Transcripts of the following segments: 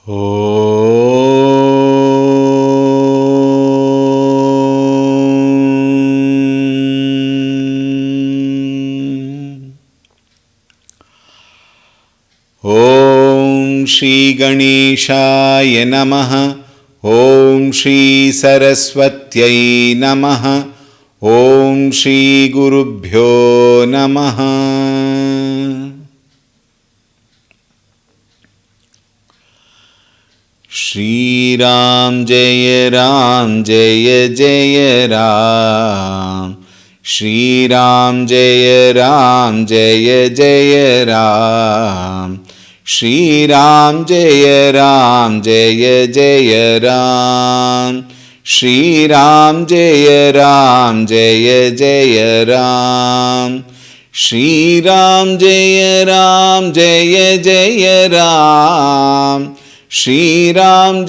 ॐ श्री गणेशाय नमः। ॐ श्री सरस्वत्यै नमः। ॐ श्री गुरुभ्यो नमः। श्रीराम जय जय राम। श्रीराम जय जय राम। श्रीराम जय जय राम। श्रीराम जय जय राम। श्रीराम जय जय राम। श्रीराम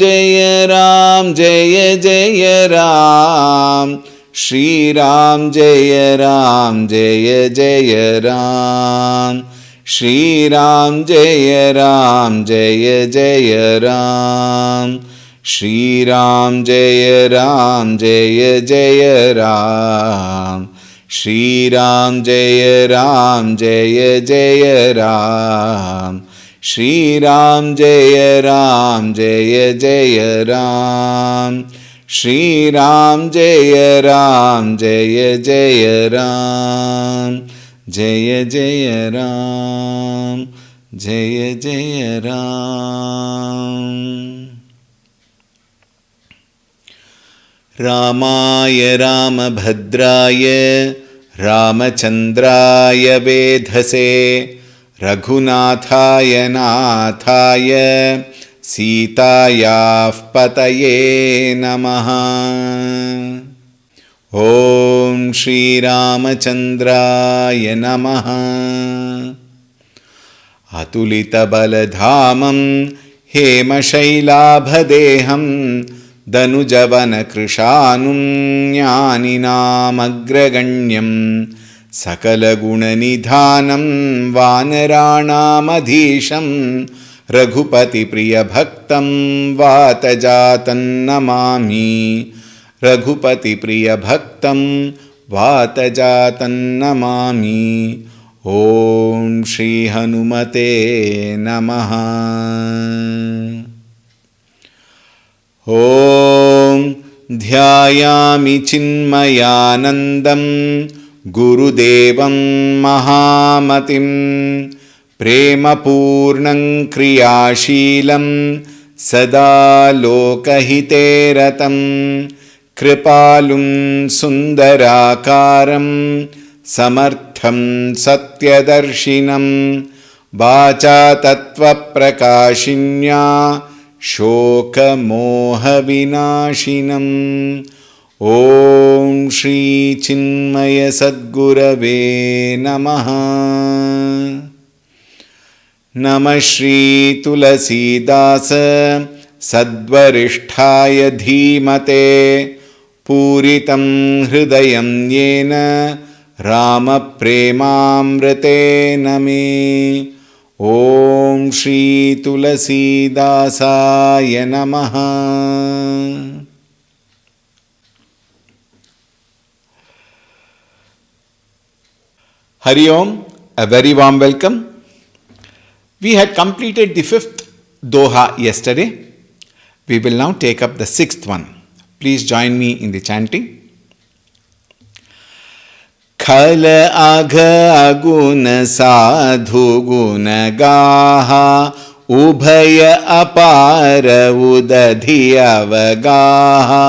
जय जय राम। श्रीराम जय जय राम। श्रीराम जय जय राम। श्रीराम जय जय राम। श्रीराम जय जय राम। श्रीराम जय जय राम। श्रीराम जय जय राम। जय जय राम। जय जय राम। रामाय रामभद्राय रामचन्द्राय वेधसे रघुनाथाय नाथाय सीतायाः पतये नमः। ॐ श्रीरामचन्द्राय नमः। अतुलितबलधामं हेमशैलाभदेहं दनुजवनकृशानुं ज्ञानिनामग्रगण्यं सकलगुणनिधानं वानराणामधीशं रघुपतिप्रियभक्तं वातजातं नमामि। रघुपतिप्रियभक्तं वातजातं नमामि। ॐ श्रीहनुमते नमः। ॐ ध्यायामि चिन्मयानन्दं गुरुदेवं महामतिं प्रेमपूर्णं क्रियाशीलं सदा लोकहिते रतं कृपालुं सुन्दराकारं समर्थं सत्यदर्शिनं वाचा तत्त्वप्रकाशिन्या शोकमोहविनाशिनं। ॐ श्रीचिन्मयसद्गुरवे नमः। नमः श्रीतुलसीदास सद्वरिष्ठाय धीमते पूरितं हृदयं येन रामप्रेमामृतेन मे। ॐ श्रीतुलसीदासाय नमः। Hari Om, a very warm welcome. We had completed the 5th Doha yesterday. We will now take up the 6th one. Please join me in the chanting. खल अघ अगुण साधु गुण गाहा उभय अपार उदधि अवगाहा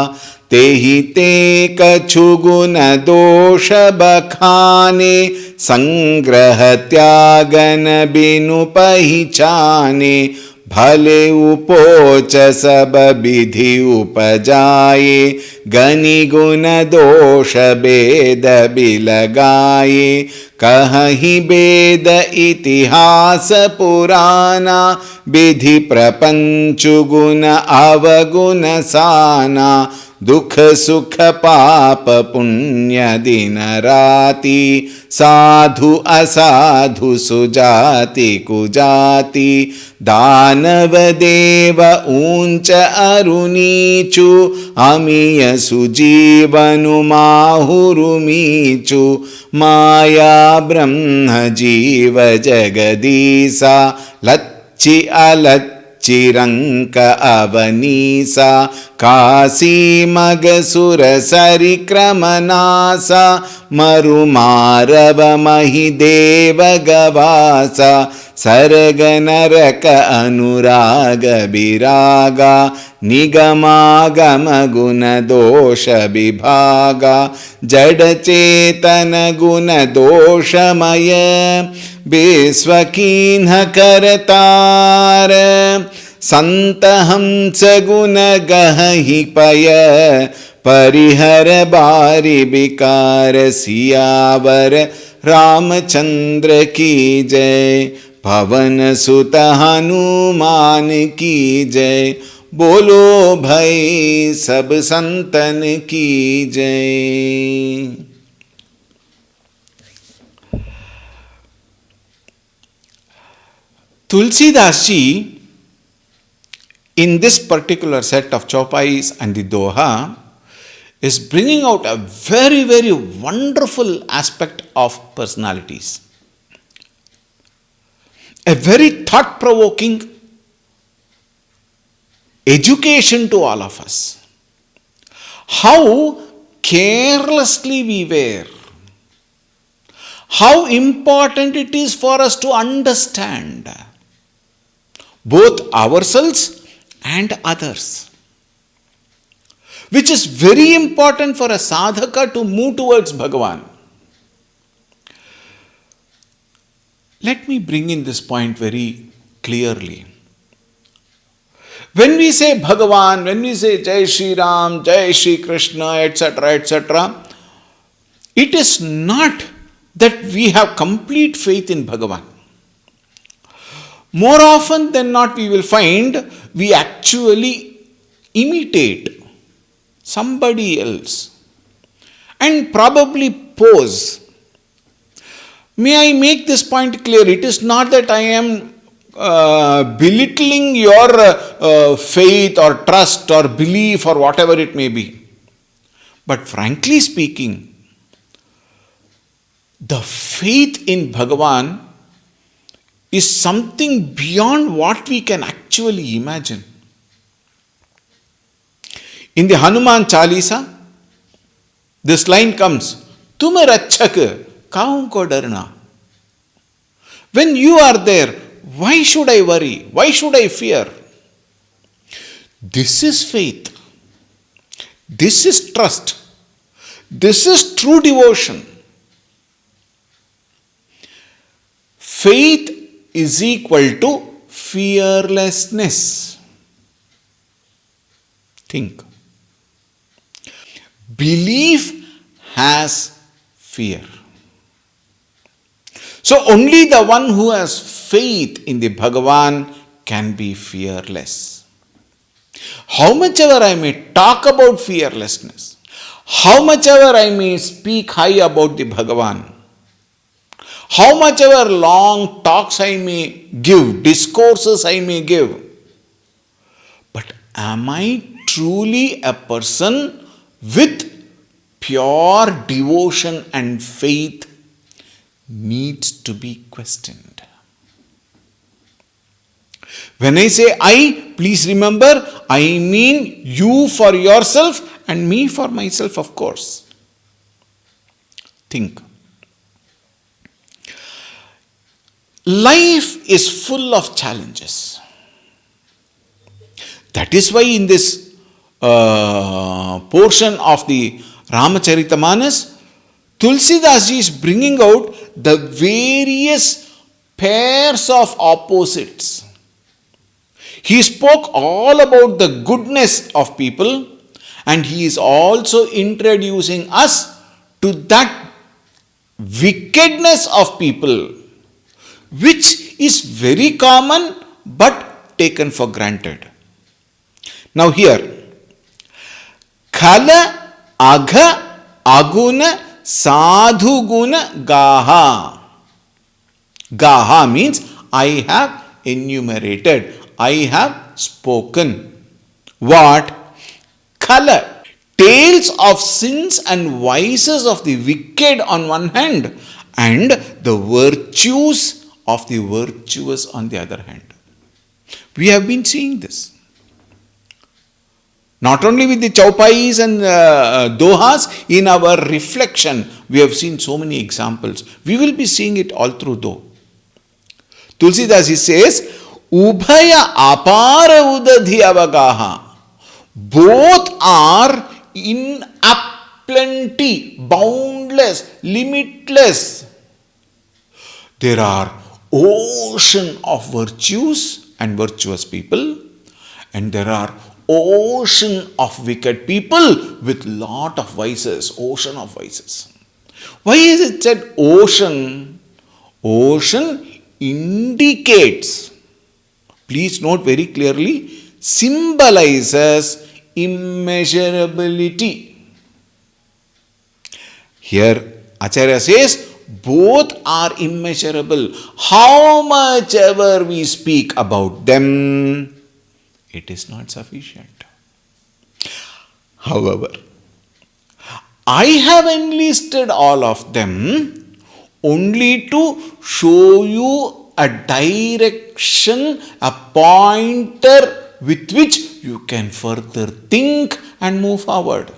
तेहि ते कछु गुण दोष बखाने संग्रह त्यागन बिनु पहिचाने भले उपोच सब विधि उपजाए गनि गुण दोष बेद बिलगाए कहि वेद इतिहास पुराना विधि प्रपंच गुण अवगुण साना दुख सुख पाप पुण्य दिन राति साधु असाधु सुजाति कुजाति दानव देव ऊंच अरुनीचु अमीय सुजीवनु माहुरुमीचु माया ब्रह्म जीव जगदीसा लच्चि अलच्चिरंक अवनीसा काशी मगसुर सरिक्रमनासा मरुमारव महिदेव गवासा सरग नरक अनुराग विरागा निगमागम गुण दोष विभागा जड़ चेतन गुण दोषमय बेस्वकीन करतार संत हंस गुण गहि पय परिहर बारी विकार सियावर रामचंद्र की जय पवन सुत हनुमान की जय बोलो भाई सब संतन की जय। Tulsidas ji, in this particular set of Chaupais and the Doha, is bringing out a very, very wonderful aspect of personalities. A very thought-provoking education to all of us. How carelessly we were. How important it is for us to understand both ourselves and others, which is very important for a sadhaka to move towards Bhagavan. Let me bring in this point very clearly. When we say Bhagavan, when we say Jai Shri Ram, Jai Shri Krishna, etc., it is not that we have complete faith in Bhagavan. More often than not, we will find we actually imitate somebody else and probably pose. May I make this point clear? It is not that I am belittling your faith or trust or belief or whatever it may be. But frankly speaking, the faith in Bhagavan is something beyond what we can actually imagine. In the Hanuman Chalisa, this line comes, Tume rachhak kaun ko darna. When you are there, why should I worry? Why should I fear? This is faith. This is trust. This is true devotion. Faith is equal to fearlessness. Think. Belief has fear. So only the one who has faith in the Bhagavan can be fearless. How much ever I may talk about fearlessness, how much ever I may speak high about the Bhagavan, how much ever long talks I may give, discourses I may give, but am I truly a person with pure devotion and faith needs to be questioned. When I say I, please remember, I mean you for yourself and me for myself, of course. Think. Life is full of challenges. That is why in this portion of the Ramacharita Tulsidas ji is bringing out the various pairs of opposites. He spoke all about the goodness of people, and he is also introducing us to that wickedness of people, which is very common but taken for granted. Now here, khala, agha, aguna, sadhuguna, gaha. Gaha means I have enumerated, I have spoken. What? Khala, tales of sins and vices of the wicked on one hand, and the virtues of the virtuous on the other hand. We have been seeing this. Not only with the chaupais and dohas, in our reflection, we have seen so many examples. We will be seeing it all through though. Tulsi Das, he says, Ubhaya apara udadhi avagaha. Both are in plenty, boundless, limitless. There are ocean of virtues and virtuous people, and there are ocean of wicked people with lot of vices, ocean of vices. Why is it said ocean? Ocean indicates, please note very clearly, symbolizes immeasurability. Here Acharya says both are immeasurable. How much ever we speak about them, it is not sufficient. However, I have enlisted all of them only to show you a direction, a pointer with which you can further think and move forward.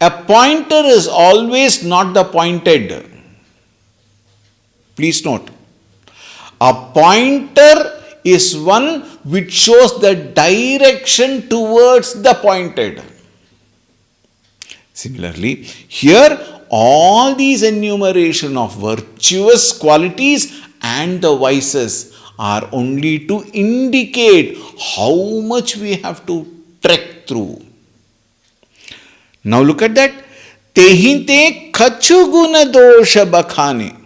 A pointer is always not the pointed. Please note, a pointer is one which shows the direction towards the pointed. Similarly, here all these enumeration of virtuous qualities and the vices are only to indicate how much we have to trek through. Now look at that. Tehinte kachuguna dosha bakhane.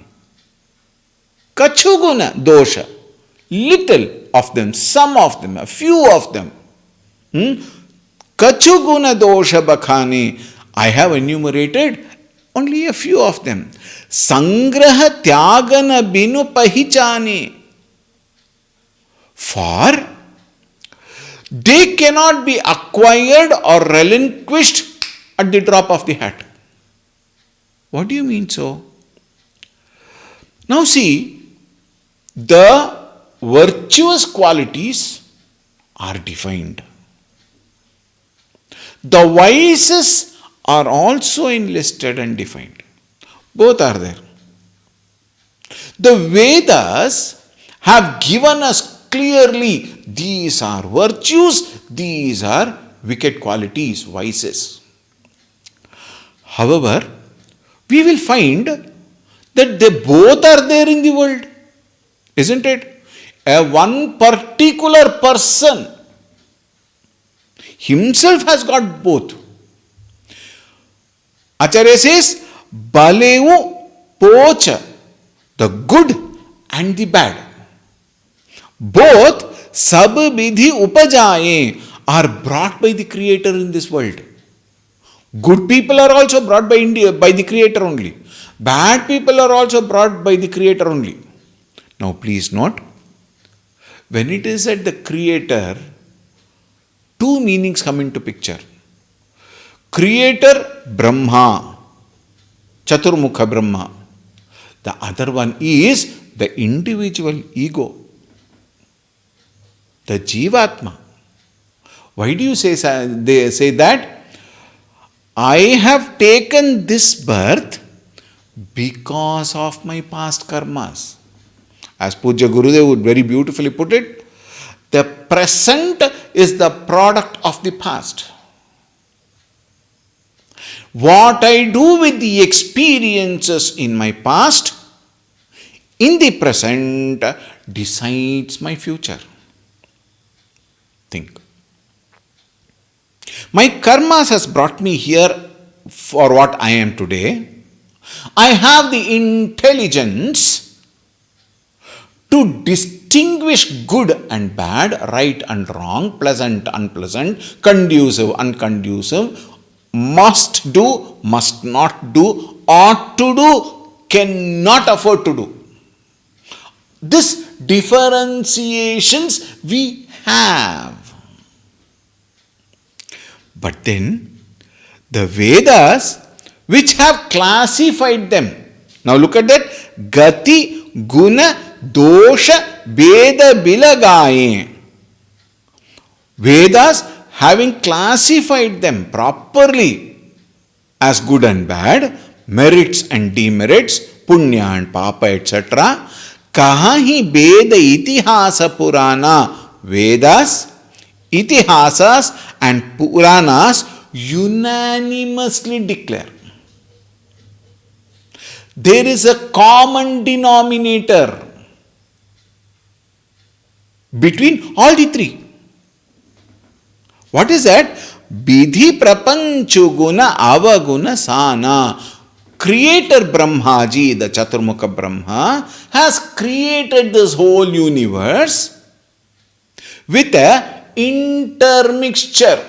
Kachuguna dosha. Little of them, some of them, a few of them. Kachuguna dosha bakhane. I have enumerated only a few of them. Sangraha tyagana binu pahichane. For they cannot be acquired or relinquished at the drop of the hat. What do you mean so? Now see, the virtuous qualities are defined. The vices are also enlisted and defined. Both are there. The Vedas have given us clearly these are virtues, these are wicked qualities, vices. However, we will find that they both are there in the world, isn't it? One particular person himself has got both. Acharya says, Baleu pocha, the good and the bad. Both sab vidhi upajaye are brought by the Creator in this world. Good people are also brought by the Creator only. Bad people are also brought by the Creator only. Now please note, when it is at the Creator, two meanings come into picture. Creator Brahma, Chaturmukha Brahma. The other one is the individual ego, the Jivatma. Why do you they say that? I have taken this birth because of my past karmas. As Pujya Gurudev would very beautifully put it, the present is the product of the past. What I do with the experiences in my past, in the present, decides my future. Think. My karmas has brought me here for what I am today. I have the intelligence to distinguish good and bad, right and wrong, pleasant, unpleasant, conducive, unconducive, must do, must not do, ought to do, cannot afford to do. This differentiations we have. But then the Vedas, which have classified them. Now look at that. Gati, Guna, Dosha, Veda, Bilagaye. Vedas having classified them properly as good and bad, merits and demerits, punya and papa, etc. Kahahi Veda Itihasa Purana. Vedas, Itihasas and Puranas unanimously declare there is a common denominator between all the three. What is that? Vidhi prapanchu guna avaguna sana. Creator Brahmaji, the Chaturmukha Brahma, has created this whole universe with a intermixture,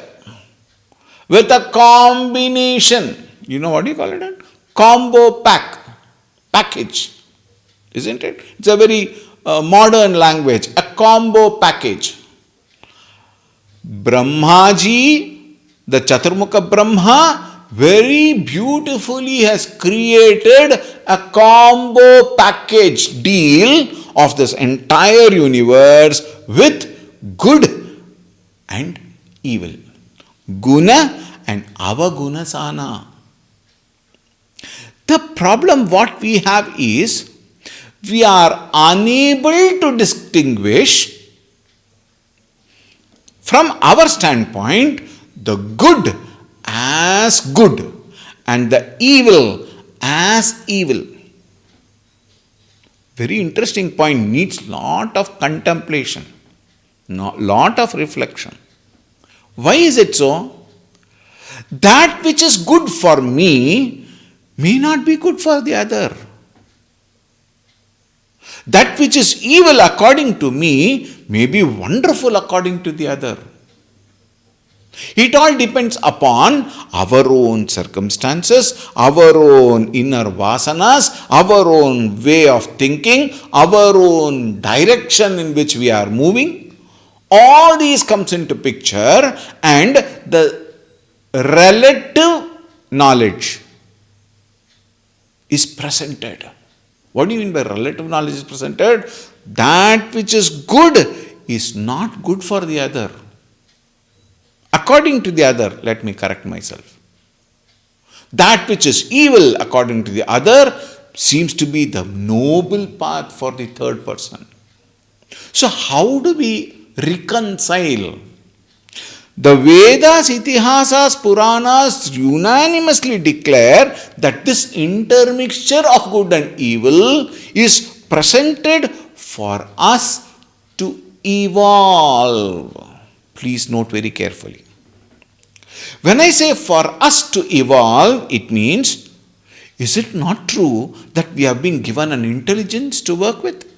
with a combination. You know what do you call it? Combo package. Isn't it? It's a very modern language. A combo package. Brahmaji, the Chaturmukha Brahma, very beautifully has created a combo package deal of this entire universe with good and evil. Guna and avaguna sana. The problem what we have is we are unable to distinguish from our standpoint the good as good and the evil as evil. Very interesting point, needs lot of contemplation, lot of reflection. Why is it so? That which is good for me may not be good for the other. That which is evil according to me may be wonderful according to the other. It all depends upon our own circumstances, our own inner vasanas, our own way of thinking, our own direction in which we are moving. All these comes into picture and the relative knowledge is presented. What do you mean by relative knowledge is presented? That which is good is not good for the other. According to the other, let me correct myself. That which is evil according to the other seems to be the noble path for the third person. So how do we reconcile? The Vedas, Itihasas, Puranas unanimously declare that this intermixture of good and evil is presented for us to evolve. Please note very carefully. When I say for us to evolve, it means, is it not true that we have been given an intelligence to work with?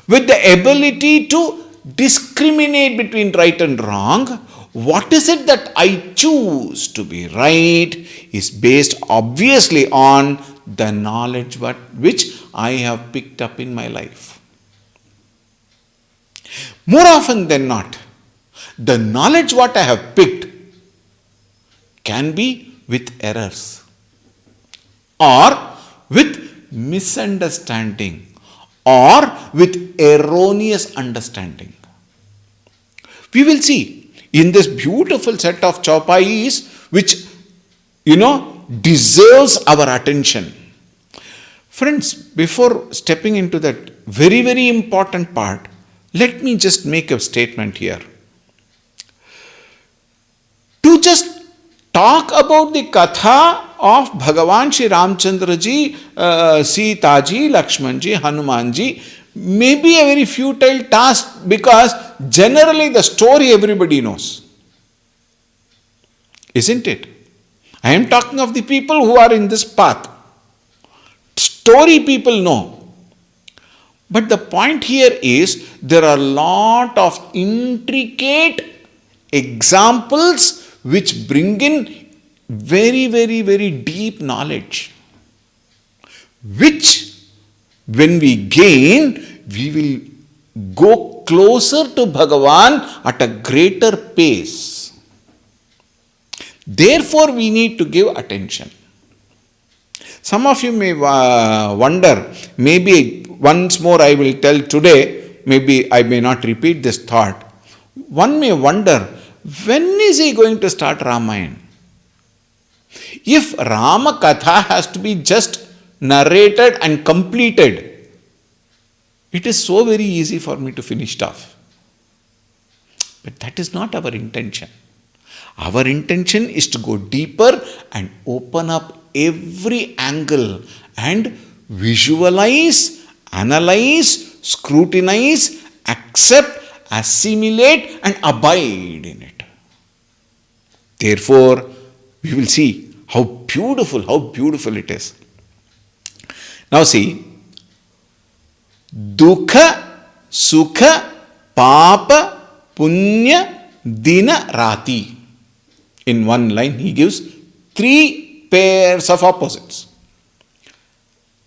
With the ability to discriminate between right and wrong, what is it that I choose to be right is based obviously on the knowledge which I have picked up in my life. More often than not, the knowledge what I have picked can be with errors or with misunderstanding or with erroneous understanding. We will see in this beautiful set of chaupais which deserves our attention. Friends, before stepping into that very, very important part, let me just make a statement here. To just talk about the katha of Bhagavan Shri Ramchandra ji, Sita ji, Lakshman ji, Hanuman ji may be a very futile task because generally the story everybody knows. Isn't it? I am talking of the people who are in this path. Story people know. But the point here is there are a lot of intricate examples which bring in very, very, very deep knowledge, which when we gain, we will go closer to Bhagavan at a greater pace. Therefore, we need to give attention. Some of you may wonder, maybe once more I will tell today, maybe I may not repeat this thought. One may wonder, when is he going to start Ramayana? If Rama Katha has to be just narrated and completed, it is so very easy for me to finish it off. But that is not our intention. Our intention is to go deeper and open up every angle and visualize, analyze, scrutinize, accept, assimilate and abide in it. Therefore, we will see how beautiful it is. Now see, Dukha, Sukha, Papa, Punya, Dina, Rati. In one line, he gives 3 pairs of opposites.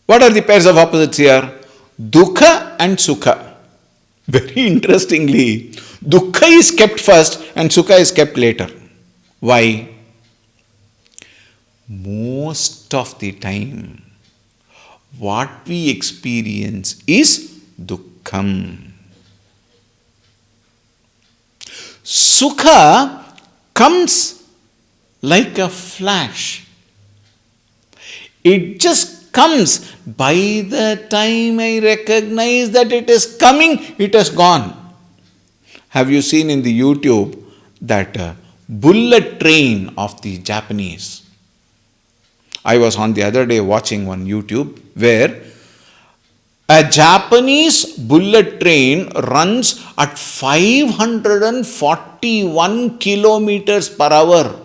What are the pairs of opposites here? Dukha and Sukha. Very interestingly, Dukha is kept first and Sukha is kept later. Why? Most of the time, what we experience is Dukkham. Sukha comes like a flash. It just comes. By the time I recognize that it is coming, it has gone. Have you seen in the YouTube that bullet train of the Japanese? I was on the other day watching one YouTube where a Japanese bullet train runs at 541 kilometers per hour.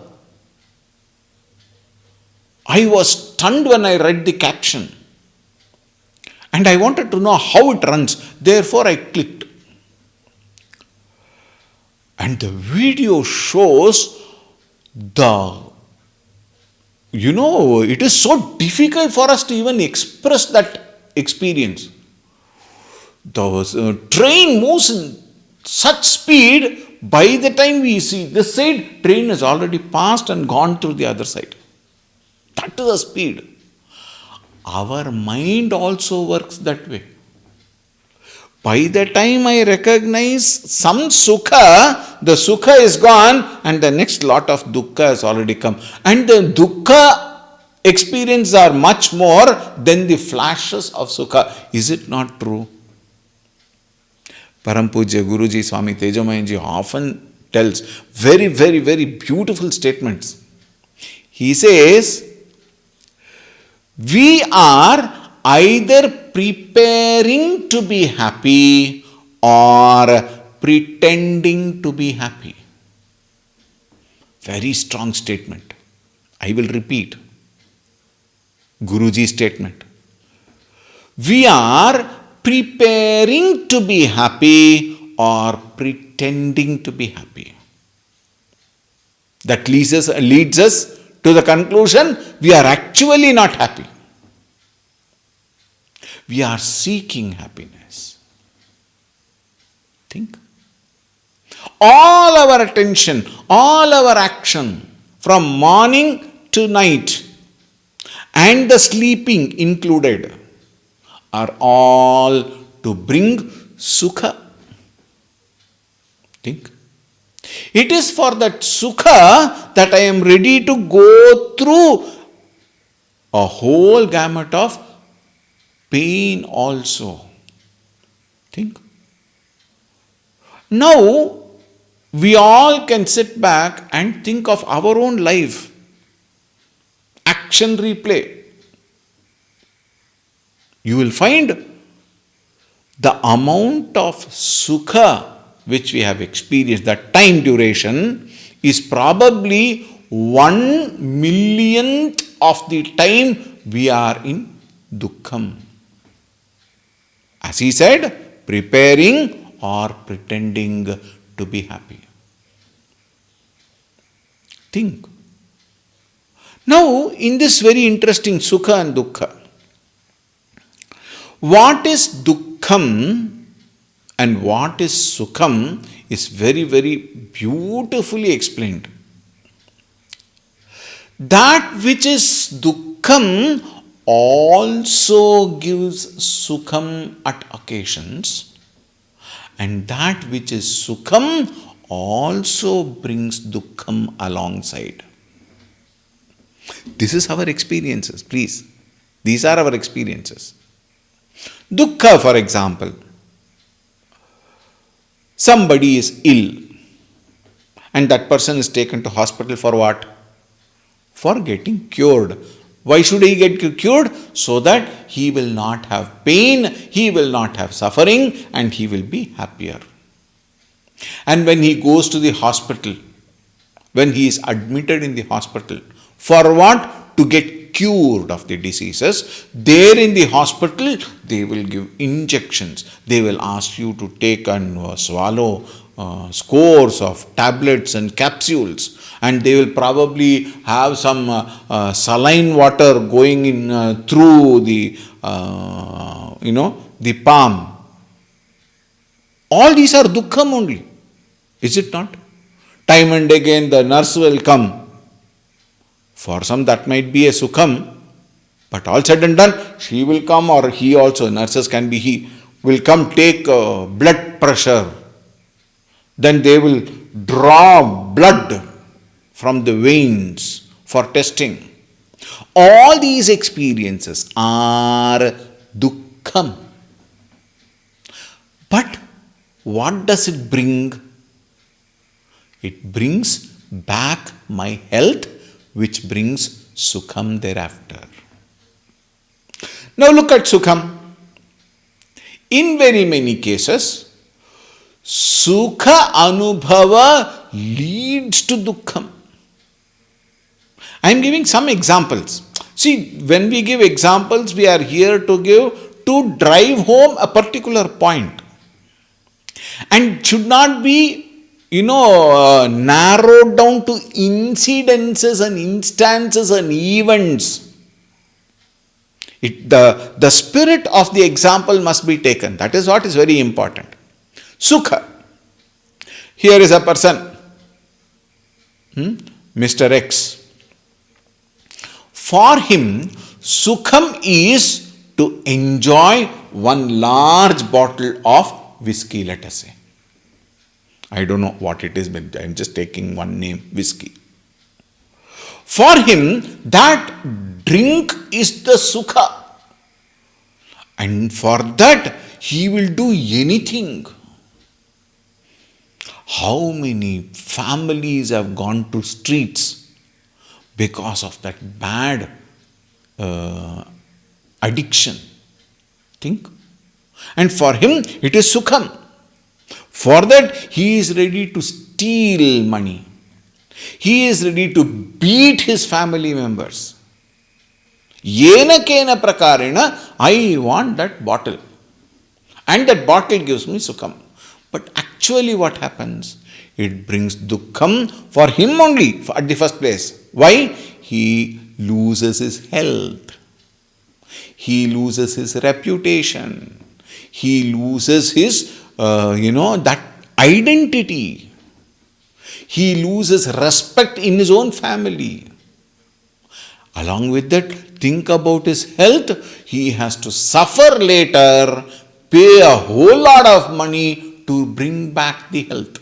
I was stunned when I read the caption. And I wanted to know how it runs. Therefore, I clicked. And the video shows it is so difficult for us to even express that experience. The train moves in such speed, by the time we see this side, train has already passed and gone through the other side. That is the speed. Our mind also works that way. By the time I recognize some Sukha, the Sukha is gone and the next lot of Dukkha has already come. And the Dukkha experiences are much more than the flashes of Sukha. Is it not true? Param Pujya Guruji Swami Tejomayanji often tells very, very, very beautiful statements. He says, we are either preparing to be happy or pretending to be happy. Very strong statement. I will repeat Guruji's statement. We are preparing to be happy or pretending to be happy. That leads us to the conclusion we are actually not happy. We are seeking happiness. Think. All our attention, all our action from morning to night and the sleeping included are all to bring Sukha. Think. It is for that Sukha that I am ready to go through a whole gamut of pain also. Think. Now, we all can sit back and think of our own life. Action replay. You will find the amount of Sukha which we have experienced, that time duration, is probably 1/1,000,000th of the time we are in Dukkham. As he said, preparing or pretending to be happy. Think. Now, in this very interesting Sukha and Dukkha, what is Dukkham and what is Sukham is very, very beautifully explained. That which is Dukkham also gives Sukham at occasions, and that which is Sukham also brings Dukkham alongside. This is our experiences, please. These are our experiences. Dukkha, for example. Somebody is ill and that person is taken to hospital for what? For getting cured. Why should he get cured? So that he will not have pain, he will not have suffering, and he will be happier. And when he goes to the hospital, when he is admitted in the hospital, for what? To get cured of the diseases. There in the hospital, they will give injections. They will ask you to take and swallow scores of tablets and capsules. And they will probably have some saline water going in through the, the palm. All these are dukkham only. Is it not? Time and again the nurse will come. For some that might be a sukham, but all said and done, she will come, or he also, nurses can be he, will come take blood pressure. Then they will draw blood from the veins for testing. All these experiences are dukkham. But what does it bring? It brings back my health, which brings sukham thereafter. Now look at sukham. In very many cases, sukha anubhava leads to dukkham. I am giving some examples. See, when we give examples, we are here to drive home a particular point. And should not be narrowed down to incidences and instances and events. The spirit of the example must be taken. That is what is very important. Sukha. Here is a person, Mr. X. For him, sukham is to enjoy one large bottle of whiskey, let us say. I don't know what it is, but I am just taking one name, whiskey. For him, that drink is the sukha. And for that, he will do anything. How many families have gone to streets because of that bad addiction? Think. And for him, it is sukham. For that, he is ready to steal money. He is ready to beat his family members. Yena kena prakarena, I want that bottle. And that bottle gives me sukham. But actually what happens? It brings dukkham for him only at the first place. Why? He loses his health. He loses his reputation. He loses his that identity. He loses respect in his own family. Along with that, think about his health. He has to suffer later, pay a whole lot of money to bring back the health.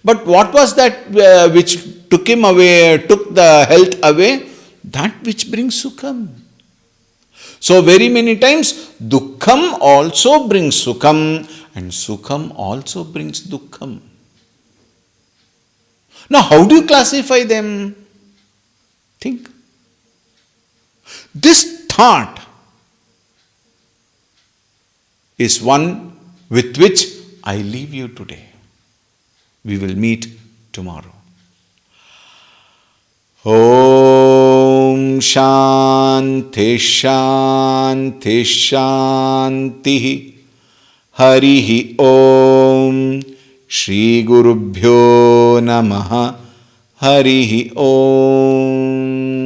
But what was that which took him away, took the health away? That which brings sukham. So very many times, dukkham also brings sukham, and sukham also brings dukkham. Now, how do you classify them? Think. This thought is one with which I leave you today. We will meet tomorrow. Om Shanti Shanti Shanti. Harihi Om Shri Gurubhyo Namaha Harihi Om.